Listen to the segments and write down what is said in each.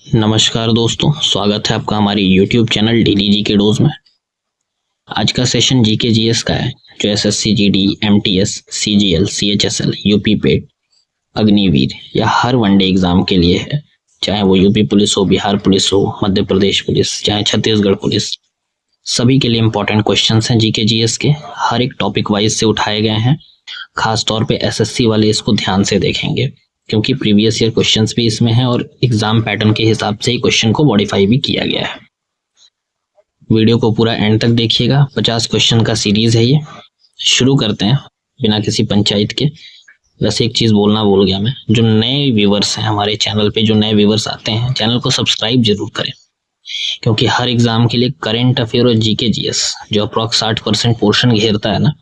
नमस्कार दोस्तों, स्वागत है आपका हमारे YouTube चैनल डेली जी के डोज में। आज का सेशन जीके जीएस का है, जो SSC GD, MTS, CGL, CHSL, UP PET, Agniveer या हर वनडे एग्जाम के लिए है। चाहे वो यूपी पुलिस हो, बिहार पुलिस हो, मध्य प्रदेश पुलिस, चाहे छत्तीसगढ़ पुलिस, सभी के लिए इंपॉर्टेंट क्वेश्चंस हैं जीके जीएस के। हर एक टॉपिक वाइज से उठाए गए हैं। खास तौर पे एसएससी वाले इसको ध्यान से देखेंगे, क्योंकि प्रीवियस ईयर क्वेश्चंस भी इसमें हैं और एग्जाम पैटर्न के हिसाब से ही क्वेश्चन को मॉडिफाई भी किया गया है। वीडियो को पूरा एंड तक देखिएगा। 50 क्वेश्चन का सीरीज है ये। शुरू करते हैं बिना किसी पंचायत के। वैसे एक चीज बोलना भूल गया मैं, जो नए व्यूवर्स हैं हमारे चैनल पे, जो नए व्यूवर्स आते हैं, चैनल को सब्सक्राइब जरूर करें, क्योंकि हर एग्जाम के लिए करेंट अफेयर और जीके जीएस जो अप्रॉक्स 60% पोर्शन घेरता है ना,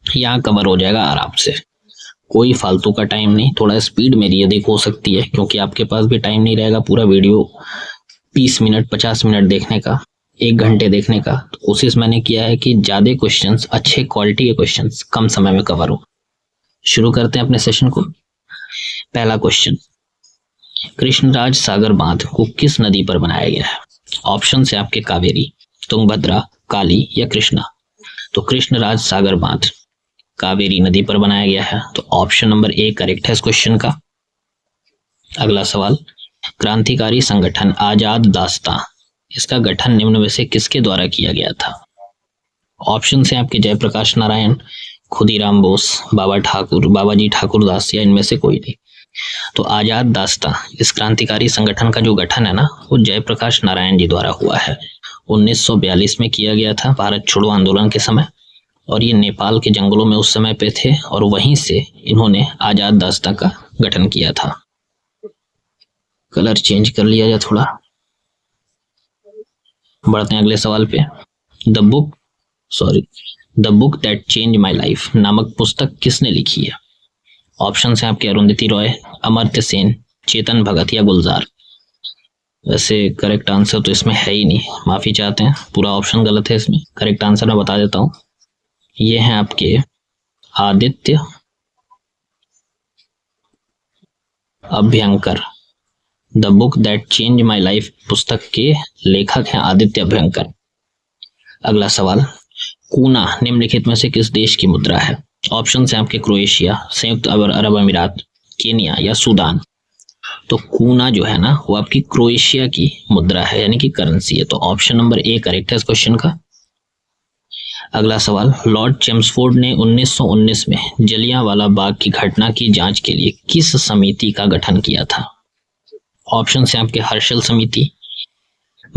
यहाँ कवर हो जाएगा आराम से। कोई फालतू का टाइम नहीं। थोड़ा स्पीड मेरी अधिक हो सकती है, क्योंकि आपके पास भी टाइम नहीं रहेगा पूरा वीडियो 30 मिनट 50 मिनट देखने का, 1 घंटे देखने का। तो कोशिश मैंने किया है कि ज्यादा क्वेश्चंस, अच्छे क्वालिटी के क्वेश्चंस कम समय में कवर हो। शुरू करते हैं अपने सेशन को। पहला क्वेश्चन, कृष्णराज सागर बांध को किस नदी पर बनाया गया है? ऑप्शन है आपके कावेरी, तुंगभद्रा, काली या कृष्णा। तो कृष्णराज सागर बांध कावेरी नदी पर बनाया गया है, तो ऑप्शन नंबर ए करेक्ट है इस क्वेश्चन का। अगला सवाल, क्रांतिकारी संगठन आजाद दास्तां, इसका गठन निम्न में से किसके द्वारा किया गया था? ऑप्शन है आपके जयप्रकाश नारायण, खुदीराम बोस, बाबा ठाकुर, बाबाजी ठाकुर दास या इनमें से कोई नहीं। तो आजाद दास्तां इस क्रांतिकारी संगठन का जो गठन है ना, वो जयप्रकाश नारायण जी द्वारा हुआ है। 1942 में किया गया था, भारत छोड़ो आंदोलन के समय। और ये नेपाल के जंगलों में उस समय पे थे, और वहीं से इन्होंने आजाद दास्तां का गठन किया था। कलर चेंज कर लिया जाए थोड़ा। बढ़ते हैं अगले सवाल पे। The book that change my life नामक पुस्तक किसने लिखी है? ऑप्शन है आपके अरुंधति रॉय, अमर्त्य सेन, चेतन भगत या गुलजार। वैसे करेक्ट आंसर तो इसमें है ही नहीं, माफी चाहते हैं, पूरा ऑप्शन गलत है इसमें। करेक्ट आंसर मैं बता देता हूँ, ये हैं आपके Aditya Abhyankar. The book that change my life पुस्तक के लेखक हैं आदित्य अभ्यंकर। अगला सवाल, कूना निम्नलिखित में से किस देश की मुद्रा है? ऑप्शन है आपके क्रोएशिया, संयुक्त अरब अमीरात, केनिया या सूडान। तो कूना जो है ना, वो आपकी क्रोएशिया की मुद्रा है, यानी कि करेंसी है। तो ऑप्शन नंबर ए करेक्ट है इस क्वेश्चन का। अगला सवाल, लॉर्ड चेम्सफोर्ड ने 1919 में जलियांवाला बाग की घटना की जांच के लिए किस समिति का गठन किया था? ऑप्शन है आपके हर्षल समिति,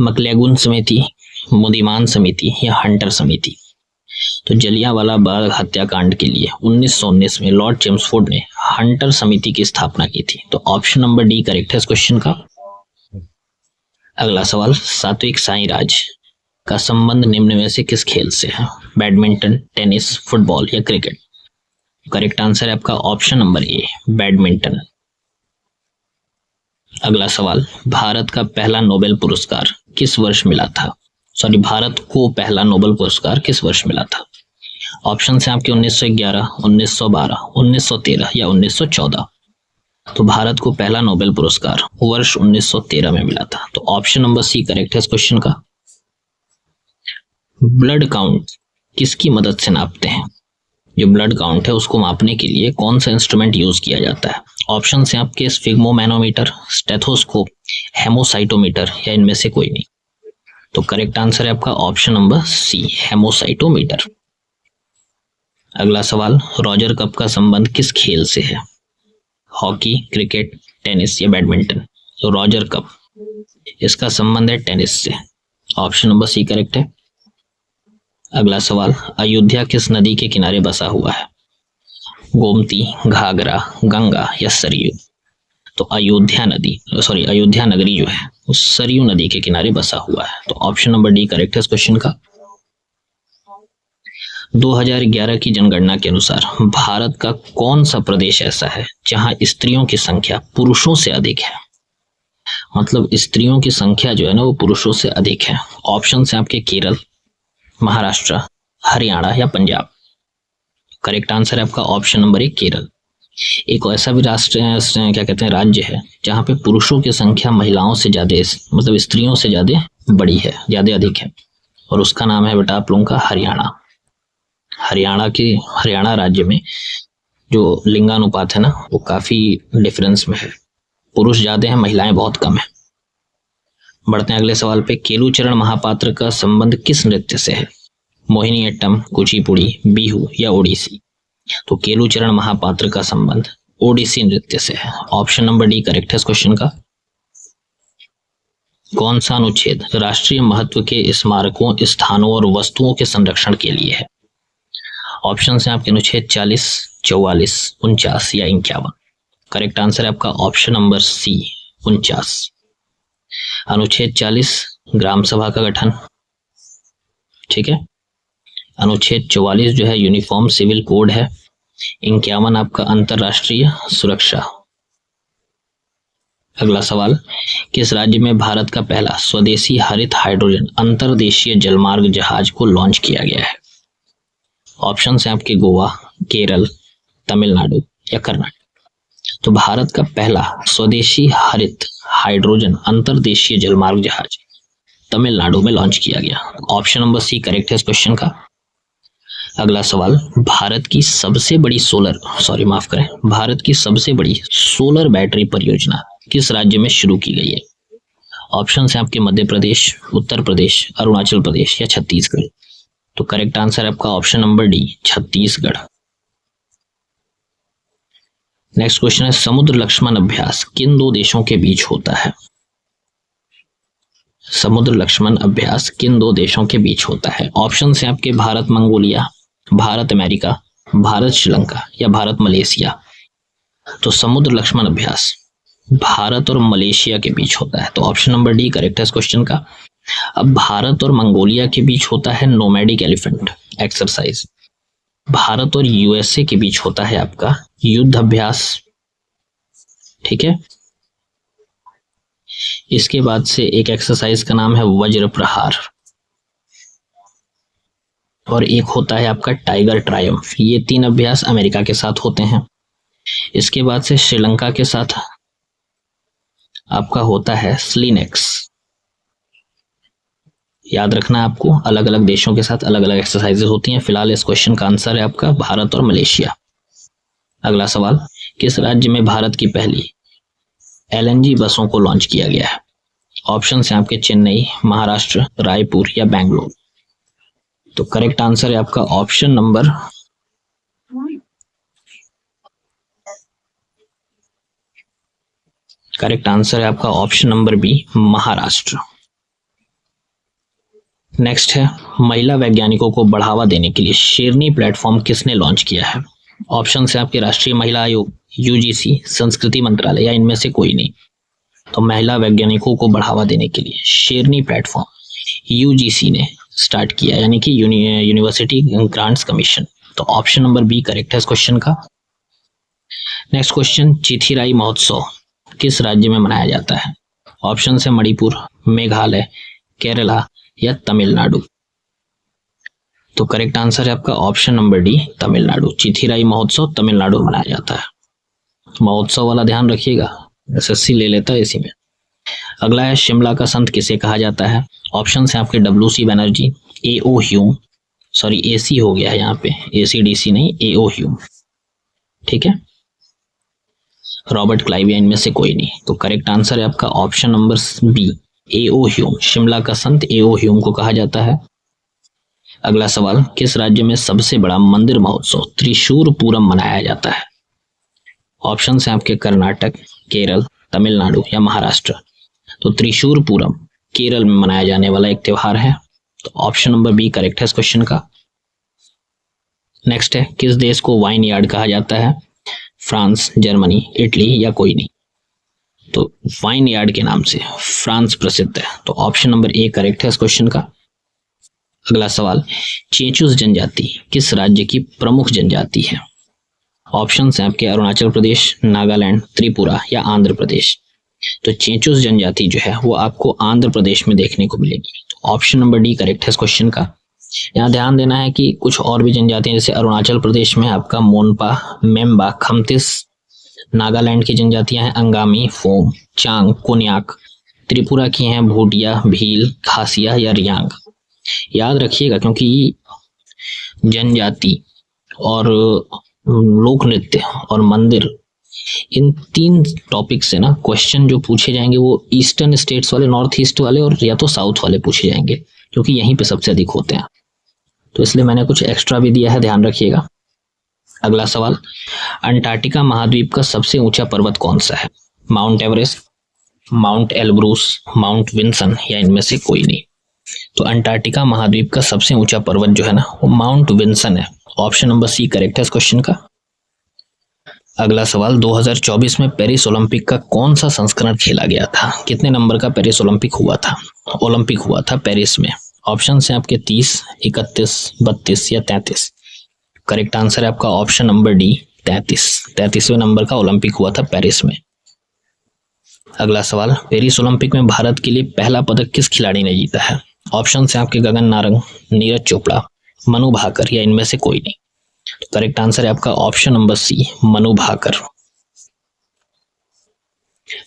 मकलेगुन समिति, मुदीमान समिति या हंटर समिति। तो जलियांवाला बाग हत्याकांड के लिए 1919 में लॉर्ड चेम्सफोर्ड ने हंटर समिति की स्थापना की थी। तो ऑप्शन नंबर डी करेक्ट है इस क्वेश्चन का। अगला सवाल, सात्विक साईराज का संबंध निम्न में से किस खेल से है? बैडमिंटन, टेनिस, फुटबॉल या क्रिकेट। करेक्ट आंसर है आपका ऑप्शन नंबर ए, बैडमिंटन। अगला सवाल, भारत का पहला नोबेल पुरस्कार किस वर्ष मिला था? भारत को पहला नोबेल पुरस्कार किस वर्ष मिला था? ऑप्शन है आपके 1911, 1912, 1913 या 1914। तो भारत को पहला नोबेल पुरस्कार वर्ष 1913 में मिला था। तो ऑप्शन नंबर सी करेक्ट है इस क्वेश्चन का। ब्लड काउंट किसकी मदद से नापते हैं? जो ब्लड काउंट है उसको मापने के लिए कौन सा इंस्ट्रूमेंट यूज किया जाता है? ऑप्शन है आपके स्फिग्मोमैनोमीटर, स्टेथोस्कोप, हेमोसाइटोमीटर या इनमें से कोई नहीं। तो करेक्ट आंसर है आपका ऑप्शन नंबर सी, हेमोसाइटोमीटर। अगला सवाल, रॉजर कप का संबंध किस खेल से है? हॉकी, क्रिकेट, टेनिस या बैडमिंटन। तो रॉजर कप, इसका संबंध है टेनिस से। ऑप्शन नंबर सी करेक्ट है। अगला सवाल, अयोध्या किस नदी के किनारे बसा हुआ है? गोमती, घाघरा, गंगा या सरयू। तो अयोध्या नगरी जो है वो सरयू नदी के किनारे बसा हुआ है। तो ऑप्शन नंबर डी करेक्ट है इस क्वेश्चन का। 2011 की जनगणना के अनुसार भारत का कौन सा प्रदेश ऐसा है जहां स्त्रियों की संख्या पुरुषों से अधिक है? मतलब स्त्रियों की संख्या जो है ना, वो पुरुषों से अधिक है। ऑप्शन है आपके केरल, महाराष्ट्र, हरियाणा या पंजाब। करेक्ट आंसर है आपका ऑप्शन नंबर ए, केरल। एक ऐसा भी राष्ट्र क्या कहते हैं राज्य है जहाँ पे पुरुषों की संख्या महिलाओं से ज्यादा, मतलब स्त्रियों से ज्यादा बड़ी है, ज्यादा अधिक है, और उसका नाम है बेटा आप लोगों का हरियाणा। हरियाणा राज्य में जो लिंगानुपात है ना वो काफी डिफरेंस में है, पुरुष ज्यादा हैं, महिलाएं बहुत कम है। बढ़ते हैं अगले सवाल पे। केलुचरण महापात्र का संबंध किस नृत्य से है? मोहिनीअट्टम, कुचिपुड़ी, बिहू या ओडिसी? तो केलुचरण महापात्र का संबंध ओडिसी नृत्य से है। ऑप्शन नंबर डी करेक्ट है इस क्वेश्चन का। कौन सा अनुच्छेद राष्ट्रीय महत्व के स्मारकों, स्थानों और वस्तुओं के संरक्षण के लिए है? ऑप्शन है आपके अनुच्छेद 40, 44, 49 या 51। करेक्ट आंसर है आपका ऑप्शन नंबर सी 49। अनुच्छेद 40 ग्राम सभा का गठन, ठीक है। अनुच्छेद 44 जो है यूनिफॉर्म सिविल कोड है। 51 आपका अंतरराष्ट्रीय सुरक्षा। अगला सवाल, किस राज्य में भारत का पहला स्वदेशी हरित हाइड्रोजन अंतर्देशीय जलमार्ग जहाज को लॉन्च किया गया है? ऑप्शन है आपके गोवा, केरल, तमिलनाडु या कर्नाटक। तो भारत का पहला स्वदेशी हरित हाइड्रोजन अंतर्देशीय जलमार्ग जहाज तमिलनाडु में लॉन्च किया गया। ऑप्शन नंबर सी करेक्ट है इस क्वेश्चन का। अगला सवाल, भारत की सबसे बड़ी सोलर बैटरी परियोजना किस राज्य में शुरू की गई है? ऑप्शन है आपके मध्य प्रदेश, उत्तर प्रदेश, अरुणाचल प्रदेश या छत्तीसगढ़। तो करेक्ट आंसर है आपका option number D Chhattisgarh. Next question है, समुद्र लक्ष्मण अभ्यास किन दो देशों के बीच होता है? समुद्र लक्ष्मण अभ्यास किन दो देशों के बीच होता है? ऑप्शन है आपके भारत मंगोलिया, भारत अमेरिका, भारत श्रीलंका या भारत मलेशिया। तो समुद्र लक्ष्मण अभ्यास भारत और मलेशिया के बीच होता है। तो ऑप्शन नंबर डी करेक्ट है इस क्वेश्चन का। अब भारत और मंगोलिया के बीच होता है नोमैडिक एलिफेंट एक्सरसाइज। भारत और यूएसए के बीच होता है आपका युद्ध अभ्यास, ठीक है। इसके बाद से एक एक्सरसाइज का नाम है वज्र प्रहार, और एक होता है आपका टाइगर ट्रायम्फ। ये 3 अभ्यास अमेरिका के साथ होते हैं। इसके बाद से श्रीलंका के साथ आपका होता है स्लिनेक्स। याद रखना आपको, अलग अलग देशों के साथ अलग अलग एक्सरसाइजेस होती हैं। फिलहाल इस क्वेश्चन का आंसर है आपका भारत और मलेशिया। अगला सवाल, किस राज्य में भारत की पहली एलएनजी बसों को लॉन्च किया गया है? ऑप्शन है आपके चेन्नई, महाराष्ट्र, रायपुर या बेंगलोर। तो करेक्ट आंसर है आपका option number B Maharashtra. Next है, महिला वैज्ञानिकों को बढ़ावा देने के लिए शेरनी प्लेटफॉर्म किसने लॉन्च किया है? ऑप्शन है आपके राष्ट्रीय महिला आयोग, यूजीसी, संस्कृति मंत्रालय या इनमें से कोई नहीं। तो महिला वैज्ञानिकों को बढ़ावा देने के लिए शेरनी प्लेटफॉर्म यूजीसी ने स्टार्ट किया, यानी कि यूनिवर्सिटी ग्रांट्स कमीशन। तो ऑप्शन नंबर बी करेक्ट है इस क्वेश्चन का। नेक्स्ट क्वेश्चन, चिथिराई महोत्सव किस राज्य में मनाया जाता है? ऑप्शन है मणिपुर, मेघालय, केरला या तमिलनाडु। तो करेक्ट आंसर है आपका option number D Tamil Nadu. Chithirai महोत्सव तमिलनाडु में मनाया जाता है। महोत्सव वाला ध्यान रखिएगा, एसएससी ले लेता है इसी में। अगला है, शिमला का संत किसे कहा जाता है? ऑप्शन है आपके डब्ल्यूसी बनर्जी, एओ ह्यूम, सॉरी एसी हो गया है यहाँ पे, एसीडीसी नहीं, एओ ह्यूम, ठीक है, रॉबर्ट क्लाइव या इनमें से कोई नहीं। तो करेक्ट आंसर है आपका ऑप्शन नंबर बी एओ ह्यूम। शिमला का संत एओ ह्यूम को कहा जाता है। अगला सवाल, किस राज्य में सबसे बड़ा मंदिर महोत्सव त्रिशूर पूरम मनाया जाता है? ऑप्शन है आपके कर्नाटक, केरल, तमिलनाडु या महाराष्ट्र। तो त्रिशूर पूरम केरल में मनाया जाने वाला एक त्योहार है। तो ऑप्शन नंबर बी करेक्ट है इस क्वेश्चन का। नेक्स्ट है, किस देश को वाइन यार्ड कहा जाता है? फ्रांस, जर्मनी, इटली या कोई नहीं। तो वाइन यार्ड के नाम से फ्रांस प्रसिद्ध है। तो ऑप्शन नंबर ए करेक्ट है इस क्वेश्चन का। अगला सवाल, चेचुस जनजाति किस राज्य की प्रमुख जनजाति है? ऑप्शन है आपके अरुणाचल प्रदेश, नागालैंड, त्रिपुरा या आंध्र प्रदेश। तो चेचुस जनजाति जो है वो आपको आंध्र प्रदेश में देखने को मिलेगी। तो ऑप्शन नंबर डी करेक्ट है इस क्वेश्चन का। यहाँ ध्यान देना है कि कुछ और भी जनजातियां जैसे अरुणाचल प्रदेश में आपका मोनपा, मेम्बा, खमतिस, नागालैंड की जनजातियां हैं अंगामी, फोम, चांग, कोन्याक, त्रिपुरा की हैं भूटिया, भील, खासिया या रियांग। याद रखिएगा क्योंकि जनजाति और लोक नृत्य और मंदिर, इन 3 टॉपिक से ना क्वेश्चन जो पूछे जाएंगे वो ईस्टर्न स्टेट्स वाले, नॉर्थ ईस्ट वाले और या तो साउथ वाले पूछे जाएंगे, क्योंकि यहीं पे सबसे अधिक होते हैं। तो इसलिए मैंने कुछ एक्स्ट्रा भी दिया है, ध्यान रखिएगा। अगला सवाल, अंटार्कटिका महाद्वीप का सबसे ऊंचा पर्वत कौन सा है? Mount Everest, Mount Elbrus, Mount Vinson या इनमें से कोई नहीं। तो अंटार्कटिका महाद्वीप का सबसे ऊंचा पर्वत जो है ना वो माउंट विंसन है। ऑप्शन नंबर सी करेक्ट है इस क्वेश्चन का। अगला सवाल, 2024 में पेरिस ओलंपिक का कौन सा संस्करण खेला गया था? कितने नंबर का पेरिस ओलंपिक हुआ था पेरिस में? ऑप्शन है आपके 30, 31, 32 या 33। करेक्ट आंसर है आपका ऑप्शन नंबर डी 33। 33वें नंबर का ओलंपिक हुआ था पेरिस में। अगला सवाल, पेरिस ओलंपिक में भारत के लिए पहला पदक किस खिलाड़ी ने जीता है? ऑप्शन है आपके गगन नारंग, नीरज चोपड़ा, मनु भाकर या इनमें से कोई नहीं। तो करेक्ट आंसर है आपका option number C Manu Bhaker.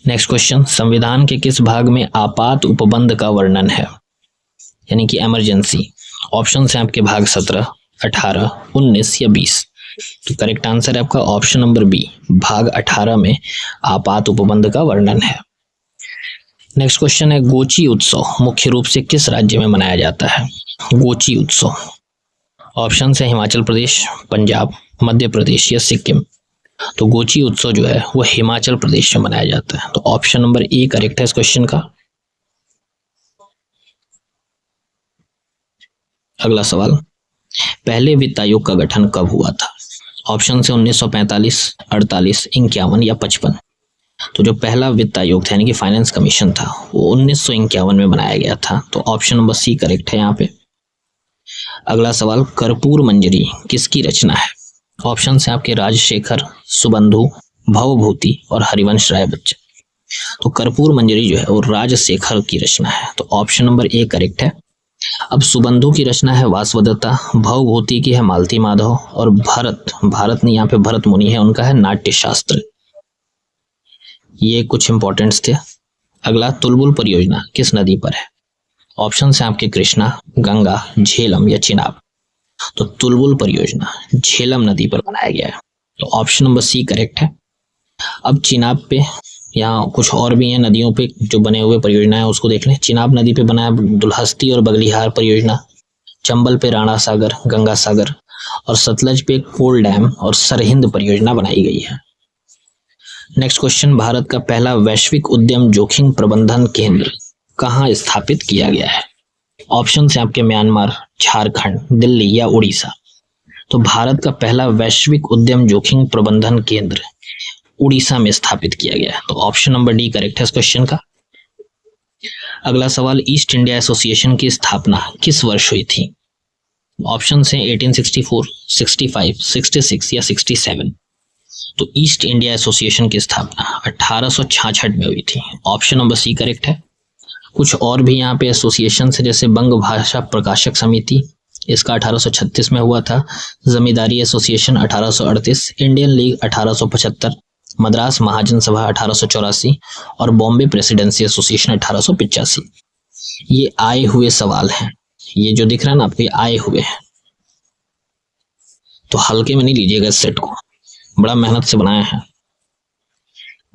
Next question, संविधान के किस भाग में आपात उपबंध का वर्णन है, यानी कि इमरजेंसी? ऑप्शन है आपके भाग 17, 18, 19 या 20। तो करेक्ट आंसर है आपका ऑप्शन नंबर बी भाग 18 में आपात उपबंध का वर्णन है। नेक्स्ट क्वेश्चन है, गोची उत्सव मुख्य रूप से किस राज्य में मनाया जाता है? गोची उत्सव, ऑप्शन है हिमाचल प्रदेश, पंजाब, मध्य प्रदेश या सिक्किम। तो गोची उत्सव जो है वो हिमाचल प्रदेश में मनाया जाता है। तो ऑप्शन नंबर ए करेक्ट है इस क्वेश्चन का। अगला सवाल, पहले वित्त आयोग का गठन कब हुआ था? ऑप्शन है 1945, 48, 51 या 55। तो जो पहला वित्त आयोग था यानी कि फाइनेंस कमीशन था वो 1951 में बनाया गया था। तो ऑप्शन नंबर सी करेक्ट है यहाँ पे। अगला सवाल, कर्पूर मंजरी किसकी रचना है? ऑप्शन है आपके राजशेखर, सुबंधु, भवभूति और हरिवंश राय बच्चन। तो कर्पूर मंजरी जो है वो राजशेखर की रचना है। तो ऑप्शन नंबर ए करेक्ट है। अब सुबंधु की रचना है वासवदत्ता, भवभूति की है मालती माधव और भारत नहीं यहाँ पे भरत मुनि है, उनका है नाट्य शास्त्र। ये कुछ इंपॉर्टेंट्स थे। अगला, तुलबुल परियोजना किस नदी पर है? ऑप्शन है आपके कृष्णा, गंगा, झेलम या चिनाब। तो तुलबुल परियोजना झेलम नदी पर बनाया गया है। तो ऑप्शन नंबर सी करेक्ट है। अब चिनाब पे, यहाँ कुछ और भी हैं नदियों पे जो बने हुए परियोजना है उसको देख लें। चिनाब नदी पे बना है दुल्हस्ती और बगलिहार परियोजना, चंबल पे राणा सागर, गंगा सागर और सतलज पे कोल डैम और सरहिंद परियोजना बनाई गई है। नेक्स्ट क्वेश्चन, भारत का पहला वैश्विक उद्यम जोखिम प्रबंधन केंद्र कहाँ स्थापित किया गया है? ऑप्शन है आपके म्यांमार, झारखंड, दिल्ली या उड़ीसा। तो भारत का पहला वैश्विक उद्यम जोखिम प्रबंधन केंद्र उड़ीसा में स्थापित किया गया है। तो ऑप्शन नंबर डी करेक्ट है इस क्वेश्चन का। अगला सवाल, ईस्ट इंडिया एसोसिएशन की स्थापना किस वर्ष हुई थी? ऑप्शन है 1864, 65, 66 या 67। तो ईस्ट इंडिया एसोसिएशन की स्थापना 1866 में हुई थी। ऑप्शन नंबर सी करेक्ट है। कुछ और भी यहाँ पे एसोसिएशन है जैसे बंग भाषा प्रकाशक समिति, इसका 1836 में हुआ था। जमींदारी एसोसिएशन 1838, इंडियन लीग 1875, मद्रास महाजन सभा 1884 और बॉम्बे प्रेसिडेंसी एसोसिएशन 1885। ये आए हुए सवाल हैं, ये जो दिख रहा है ना आपको, ये आए हुए हैं। तो हल्के में नहीं लीजिएगा इस सेट को, बड़ा मेहनत से बनाया है,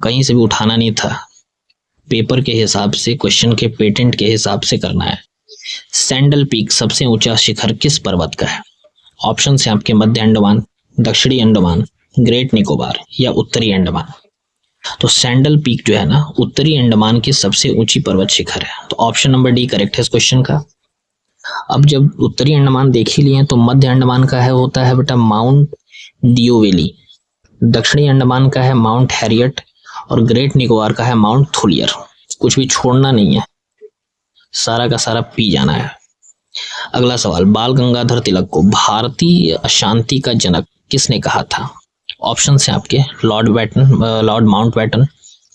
कहीं से भी उठाना नहीं था। पेपर के हिसाब से, क्वेश्चन के पेटेंट के हिसाब से करना है। सैंडल पीक सबसे ऊंचा शिखर किस पर्वत का है? ऑप्शन है आपके मध्य अंडमान, दक्षिणी अंडमान, ग्रेट निकोबार या उत्तरी अंडमान। तो सैंडल पीक जो है ना उत्तरी अंडमान की सबसे ऊंची पर्वत शिखर है। तो ऑप्शन नंबर डी करेक्ट है इस क्वेश्चन का। अब जब उत्तरी अंडमान देख ही लिए तो मध्य अंडमान का है होता है बेटा माउंट दियोवेली, दक्षिणी अंडमान का है माउंट हैरियट और ग्रेट निकोबार का है माउंट थोलियर। कुछ भी छोड़ना नहीं है, सारा का सारा पी जाना है। अगला सवाल, बाल गंगाधर तिलक को भारतीय अशांति का जनक किसने कहा था? ऑप्शन है आपके Lord Mountbatten,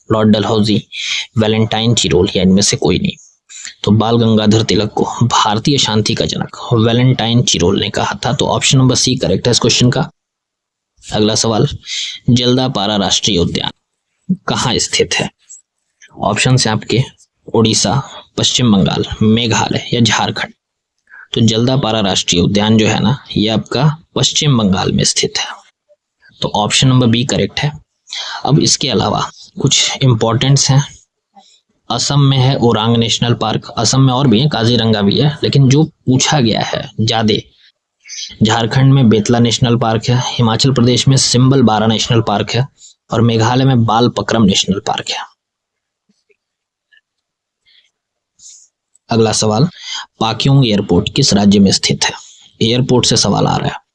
Lord Dalhousie, Valentine Chirol या इनमें से कोई नहीं। तो बाल गंगाधर तिलक को भारतीय शांति का जनक वैलेंटाइन चिरोल ने कहा था। तो ऑप्शन नंबर सी करेक्ट है इस क्वेश्चन का। अगला सवाल, जल्दापारा राष्ट्रीय उद्यान कहाँ स्थित है? ऑप्शन है आपके उड़ीसा, पश्चिम बंगाल, मेघालय या झारखंड। तो जल्दापारा राष्ट्रीय उद्यान जो है ना, ये आपका पश्चिम बंगाल में स्थित है। तो ऑप्शन नंबर बी करेक्ट है। अब इसके अलावा कुछ इंपॉर्टेंट्स हैं। असम में है ओरांग नेशनल पार्क, असम में और भी है, काजीरंगा भी है, लेकिन जो पूछा गया है ज्यादा, झारखंड में बेतला नेशनल पार्क है, हिमाचल प्रदेश में सिंबल बारा नेशनल पार्क है और मेघालय में बालपक्रम नेशनल पार्क है। अगला सवाल, पाक्योंग एयरपोर्ट किस राज्य में स्थित है? एयरपोर्ट से सवाल आ रहा है।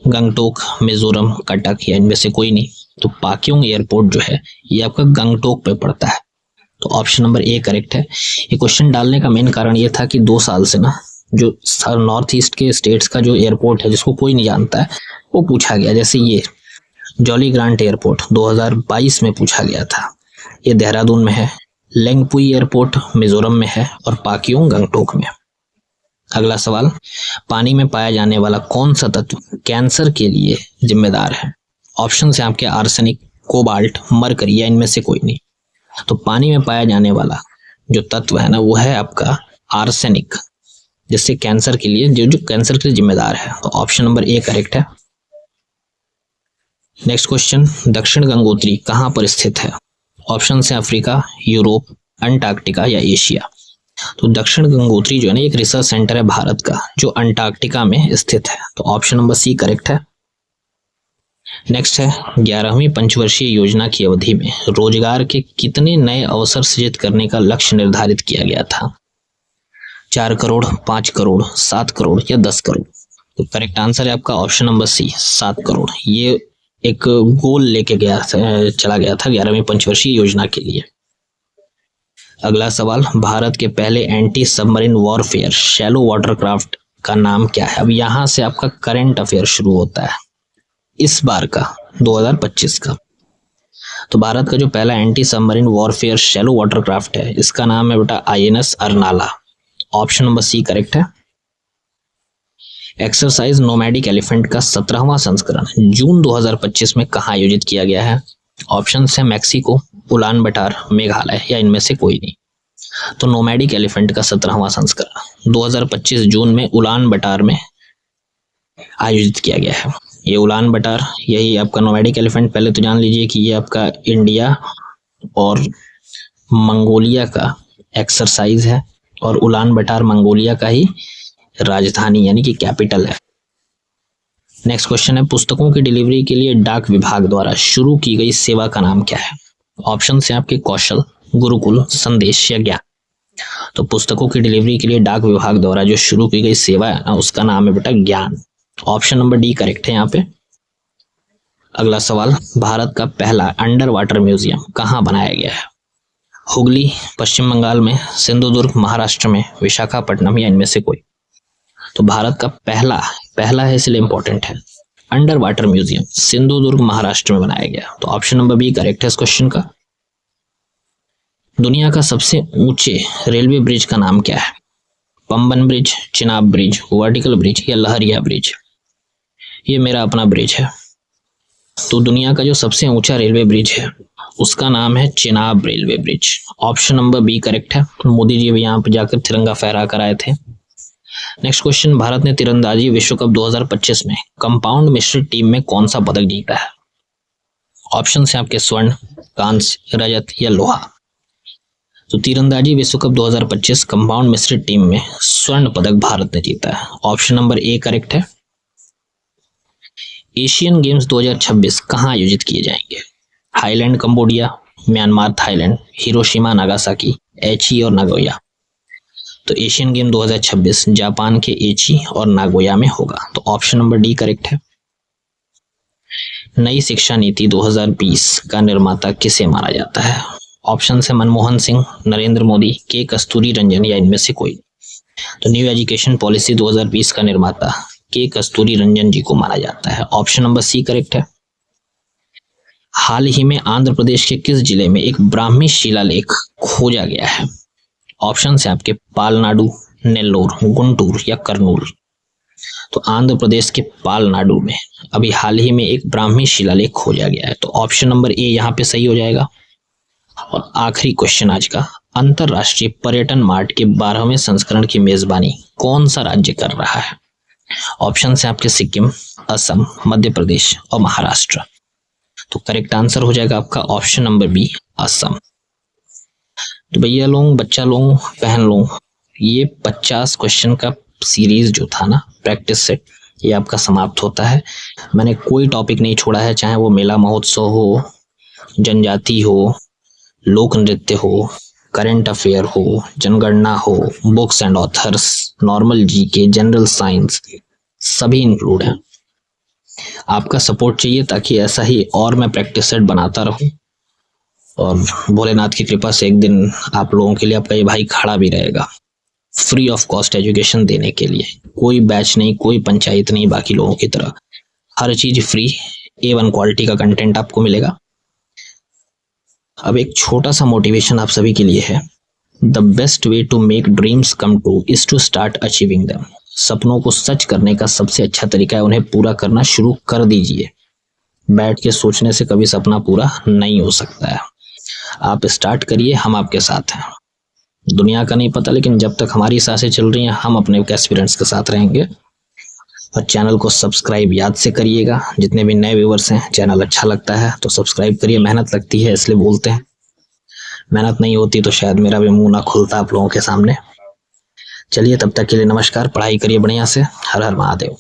गंगटोक, मिजोरम, कटक या इनमें से कोई नहीं। तो पाक्योंग एयरपोर्ट जो है ये आपका गंगटोक पे पड़ता है। तो ऑप्शन नंबर ए करेक्ट है। ये क्वेश्चन डालने का मेन कारण ये था कि 2 साल से ना जो नॉर्थ ईस्ट के स्टेट्स का जो एयरपोर्ट है जिसको कोई नहीं जानता है वो पूछा गया। जैसे ये जॉली ग्रांट एयरपोर्ट 2022 में पूछा गया था, ये देहरादून में है। लेंगपुई एयरपोर्ट मिजोरम में है और पाक्योंग गंगटोक में। अगला सवाल, पानी में पाया जाने वाला कौन सा तत्व कैंसर के लिए जिम्मेदार है? ऑप्शन है आपके आर्सेनिक, कोबाल्ट, मरकरी या इनमें से कोई नहीं। तो पानी में पाया जाने वाला जो तत्व है ना वो है आपका आर्सेनिक, जिससे कैंसर के लिए जो कैंसर के लिए जिम्मेदार है। तो ऑप्शन नंबर ए करेक्ट है। नेक्स्ट क्वेश्चन, दक्षिण गंगोत्री कहाँ पर स्थित है? ऑप्शन है अफ्रीका, यूरोप, अंटार्कटिका या एशिया। तो दक्षिण गंगोत्री जो है ना एक रिसर्च सेंटर है भारत का जो अंटार्कटिका में स्थित है। तो ऑप्शन नंबर सी करेक्ट है। नेक्स्ट है, 11वीं पंचवर्षीय योजना की अवधि में रोजगार के कितने नए अवसर सृजित करने का लक्ष्य निर्धारित किया गया था? 4 करोड़, 5 करोड़, 7 करोड़ या 10 करोड़। तो करेक्ट आंसर है आपका ऑप्शन नंबर सी, 7 करोड़। ये एक गोल लेके चला गया था 11वीं पंचवर्षीय योजना के लिए। अगला सवाल, भारत के पहले anti submarine warfare shallow watercraft का नाम क्या है? अब यहां से आपका करंट अफेयर शुरू होता है इस बार का 2025 का। तो भारत का जो पहला anti submarine warfare shallow watercraft है इसका नाम है बेटा INS Arnala. Option number C correct है। एक्सरसाइज नोमैडिक एलिफेंट का 17वां संस्करण जून 2025 में कहाँ आयोजित किया गया है? ऑप्शन है मैक्सिको, उलान बटार, मेघालय या इनमें से कोई नहीं। तो नोमैडिक एलिफेंट का 17वां संस्करण 2025 जून में उलान बटार में आयोजित किया गया है। ये उलान बटार यही आपका नोमैडिक एलिफेंट, पहले तो जान लीजिए कि ये आपका इंडिया और मंगोलिया का एक्सरसाइज है और उलान बटार मंगोलिया का ही राजधानी यानी कि कैपिटल है। नेक्स्ट क्वेश्चन है, पुस्तकों की डिलीवरी के लिए डाक विभाग द्वारा शुरू की गई सेवा का नाम क्या है? ऑप्शन है आपके कौशल, गुरुकुल, संदेश या ज्ञान। तो पुस्तकों की डिलीवरी के लिए डाक विभाग द्वारा जो शुरू की गई सेवा है ना उसका नाम है बेटा ज्ञान। ऑप्शन नंबर डी करेक्ट है यहाँ पे। अगला सवाल, भारत का पहला अंडर वाटर म्यूजियम कहाँ बनाया गया है? हुगली, पश्चिम बंगाल में, सिंधुदुर्ग महाराष्ट्र में, विशाखापट्टनम या इनमें से कोई। तो भारत का पहला है इसलिए इंपॉर्टेंट है, under water museum Sindhudurg Maharashtra में बनाया गया। तो ऑप्शन नंबर बी करेक्ट है इस क्वेश्चन का। दुनिया का सबसे ऊंचे रेलवे ब्रिज का नाम क्या है? Pamban bridge, Chenab bridge, vertical bridge या लहरिया ब्रिज। ये मेरा अपना ब्रिज है। तो दुनिया का जो सबसे ऊंचा रेलवे ब्रिज है उसका नाम है Chenab railway bridge. Option number B correct है। मोदी जी भी यहाँ पे जाकर तिरंगा फहरा कर आए थे। नेक्स्ट क्वेश्चन, भारत ने तीरंदाजी विश्व कप 2025 में कंपाउंड मिश्रित टीम में कौन सा पदक जीता है? ऑप्शन है आपके स्वर्ण, कांस्य, रजत या लोहा। तो तीरंदाजी विश्व कप 2025 कंपाउंड मिश्रित टीम में स्वर्ण पदक भारत ने जीता है। ऑप्शन नंबर ए करेक्ट है। एशियन गेम्स 2026 कहाँ आयोजित किए जाएंगे? Highland Cambodia, Myanmar Thailand, Hiroshima Nagasaki, Aichi और नागोया। तो एशियन गेम 2026 जापान के एची और नागोया में होगा। तो ऑप्शन नंबर डी करेक्ट है। नई शिक्षा नीति 2020 का निर्माता किसे माना जाता है? ऑप्शन है मनमोहन सिंह, नरेंद्र मोदी, के कस्तूरी रंजन या इनमें से कोई। तो न्यू एजुकेशन पॉलिसी 2020 का निर्माता के कस्तूरी रंजन जी को माना जाता है। ऑप्शन नंबर सी करेक्ट है। हाल ही में आंध्र प्रदेश के किस जिले में एक ब्राह्मी शिलालेख खोजा गया है? ऑप्शन है आपके पालनाडु, नेल्लोर, गुंटूर या कर्नूल। तो आंध्र प्रदेश के पालनाडु में अभी हाल ही में एक ब्राह्मी शिलालेख खोजा गया है, तो ऑप्शन नंबर ए यहाँ पे सही हो जाएगा। और आखिरी क्वेश्चन आज का, अंतरराष्ट्रीय पर्यटन मार्ट के 12वें संस्करण की मेजबानी कौन सा राज्य कर रहा है? ऑप्शन है आपके सिक्किम, असम, मध्य प्रदेश और महाराष्ट्र। तो करेक्ट आंसर हो जाएगा आपका ऑप्शन नंबर बी, असम। तो भैया लोग, बच्चा लोग, बहन लोग, ये 50 क्वेश्चन का सीरीज जो था ना प्रैक्टिस सेट, ये आपका समाप्त होता है। मैंने कोई टॉपिक नहीं छोड़ा है, चाहे वो मेला महोत्सव हो, जनजाति हो, लोक नृत्य हो, करंट अफेयर हो, जनगणना हो, books and authors, normal GK, general science, सभी इंक्लूड है। आपका सपोर्ट चाहिए ताकि ऐसा ही और मैं प्रैक्टिस सेट बनाता रहूं, और भोलेनाथ की कृपा से एक दिन आप लोगों के लिए आपका ये भाई खड़ा भी रहेगा फ्री ऑफ कॉस्ट एजुकेशन देने के लिए। कोई बैच नहीं, कोई पंचायत नहीं, बाकी लोगों की तरह हर चीज फ्री, A1 क्वालिटी का कंटेंट आपको मिलेगा। अब एक छोटा सा मोटिवेशन आप सभी के लिए है, the best way to make dreams come true is to start achieving them. सपनों को सच करने का सबसे अच्छा तरीका है उन्हें पूरा करना शुरू कर दीजिए। बैठ के सोचने से कभी सपना पूरा नहीं हो सकता है। आप स्टार्ट करिए, हम आपके साथ हैं। दुनिया का नहीं पता, लेकिन जब तक हमारी सांसें चल रही हैं हम अपने एस्पिरेंट्स के साथ रहेंगे। और चैनल को सब्सक्राइब याद से करिएगा। जितने भी नए व्यूवर्स हैं, चैनल अच्छा लगता है तो सब्सक्राइब करिए। मेहनत लगती है इसलिए बोलते हैं, मेहनत नहीं होती तो शायद मेरा भी मुंह ना खुलता आप लोगों के सामने। चलिए तब तक के लिए नमस्कार, पढ़ाई करिए बढ़िया से। हर हर महादेव।